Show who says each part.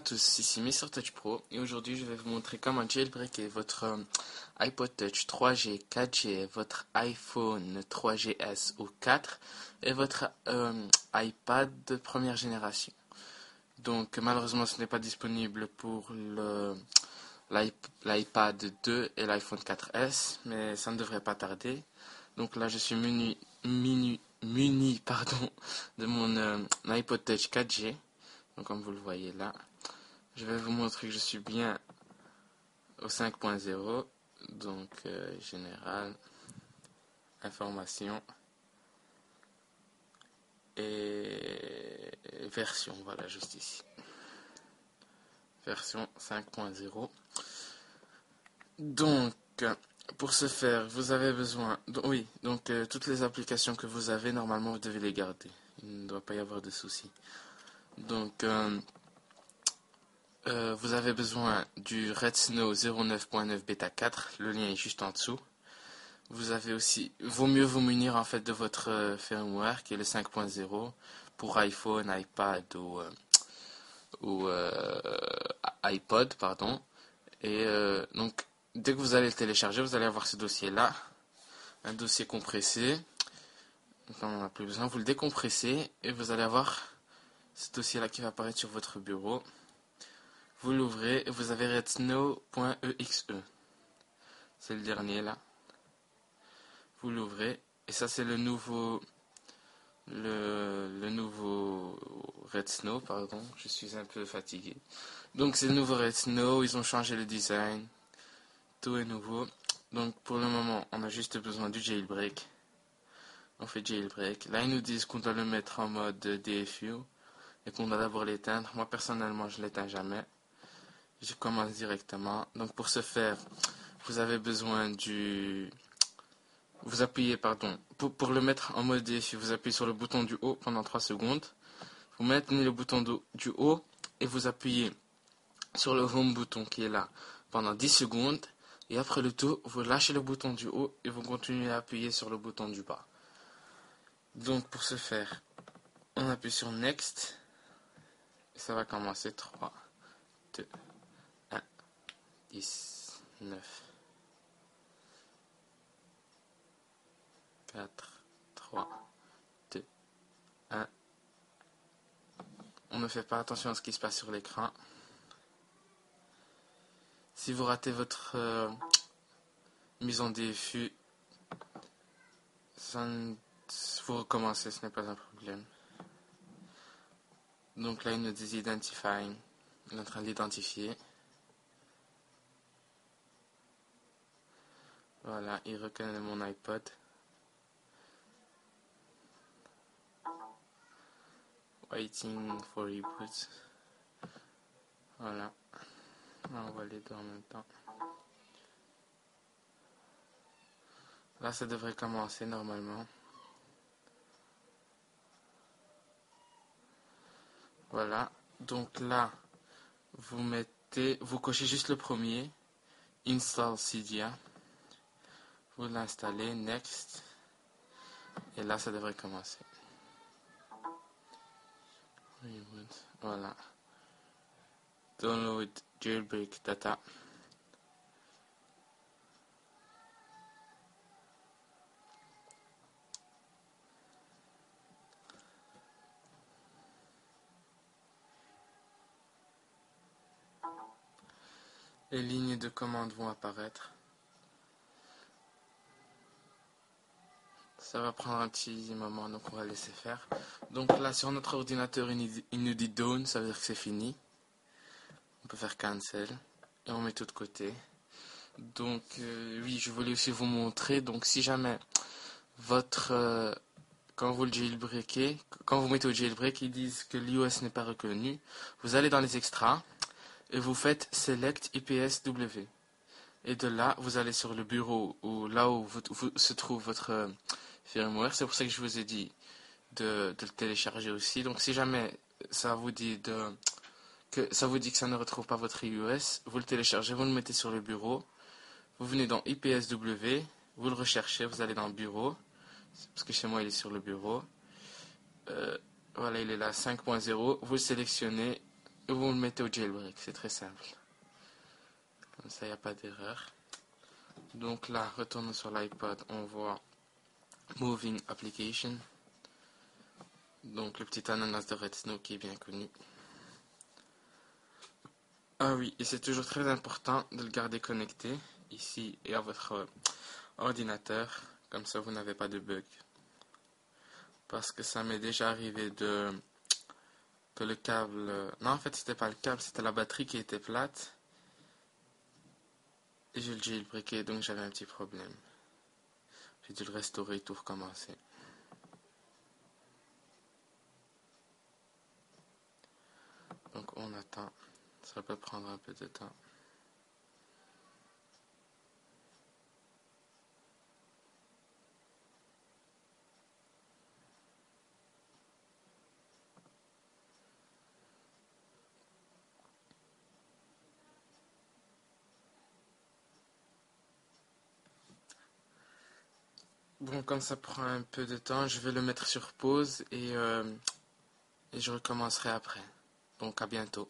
Speaker 1: tous, ici Mr Touch Pro et aujourd'hui je vais vous montrer comment jailbreaker votre iPod Touch 3G, 4G, votre iPhone 3GS ou 4 et votre iPad de première génération. Donc malheureusement ce n'est pas disponible pour l'iPad 2 et l'iPhone 4S, mais ça ne devrait pas tarder. Donc là je suis muni de mon iPod Touch 4G. Donc comme vous le voyez là, je vais vous montrer que je suis bien au 5.0. Donc général, information et version, voilà juste ici. Version 5.0. Donc pour ce faire, vous avez besoin, toutes les applications que vous avez, normalement vous devez les garder. Il ne doit pas y avoir de soucis. Donc vous avez besoin du Redsn0w 09.9 bêta 4, le lien est juste en dessous. Vous avez aussi, vaut mieux vous munir en fait de votre firmware qui est le 5.0 pour iPhone, iPad ou iPod, pardon. Et donc dès que vous allez le télécharger, vous allez avoir ce dossier là, un dossier compressé. Donc on n'en a plus besoin, vous le décompressez et vous allez avoir ce dossier là qui va apparaître sur votre bureau. Vous l'ouvrez et vous avez redsn0w.exe. C'est le dernier là. Vous l'ouvrez et ça c'est le nouveau Redsn0w, pardon, je suis un peu fatigué. Donc c'est le nouveau Redsn0w, ils ont changé le design, tout est nouveau. Donc pour le moment on a juste besoin du jailbreak. On fait jailbreak. Là ils nous disent qu'on doit le mettre en mode DFU et qu'on doit d'abord l'éteindre. Moi personnellement je l'éteins jamais. Je commence directement. Donc pour ce faire, vous avez besoin vous appuyez, pour le mettre en mode DFU, vous appuyez sur le bouton du haut pendant 3 secondes. Vous maintenez le bouton du haut et vous appuyez sur le home bouton qui est là pendant 10 secondes. Et après le tout, vous lâchez le bouton du haut et vous continuez à appuyer sur le bouton du bas. Donc pour ce faire, on appuie sur Next. Et ça va commencer 3, 2, 1, 10, 9, 4, 3, 2, 1. On ne fait pas attention à ce qui se passe sur l'écran. Si vous ratez votre mise en DFU, vous recommencez, ce n'est pas un problème. Donc là, il nous dit Identifying. Il est en train d'identifier. Voilà, il reconnaît mon iPod. Waiting for reboot. Voilà. On va les deux en même temps. Là, ça devrait commencer normalement. Voilà. Donc là, vous cochez juste le premier. Install Cydia. Vous l'installez. Next. Et là, ça devrait commencer. Voilà. Download jailbreak data. Les lignes de commande vont apparaître. Ça va prendre un petit moment, donc on va laisser faire. Donc là, sur notre ordinateur, il nous dit done, ça veut dire que c'est fini. On peut faire cancel et on met tout de côté. Donc oui, je voulais aussi vous montrer. Donc si jamais quand vous le jailbreakez, quand vous mettez au jailbreak, ils disent que l'iOS n'est pas reconnu. Vous allez dans les extras et vous faites select IPSW. Et de là, vous allez sur le bureau ou là où se trouve votre firmware. C'est pour ça que je vous ai dit de le télécharger aussi. Donc si jamais ça vous dit que ça ne retrouve pas votre iOS, vous le téléchargez, vous le mettez sur le bureau. Vous venez dans IPSW, vous le recherchez, vous allez dans bureau. Parce que chez moi il est sur le bureau. Voilà, il est là 5.0. Vous le sélectionnez et vous le mettez au jailbreak, c'est très simple. Comme ça, il n'y a pas d'erreur. Donc là, retournons sur l'iPod, on voit Moving Application. Donc le petit ananas de Redsnow qui est bien connu. Ah oui, et c'est toujours très important de le garder connecté ici et à votre ordinateur, comme ça vous n'avez pas de bug. Parce que ça m'est déjà arrivé que le câble... Non, en fait, c'était pas le câble, c'était la batterie qui était plate. Et je le jailbreaké, donc j'avais un petit problème. J'ai dû le restaurer et tout recommencer. Donc on attend. Ça peut prendre un peu de temps. Bon, comme ça prend un peu de temps, je vais le mettre sur pause et je recommencerai après. Donc à bientôt.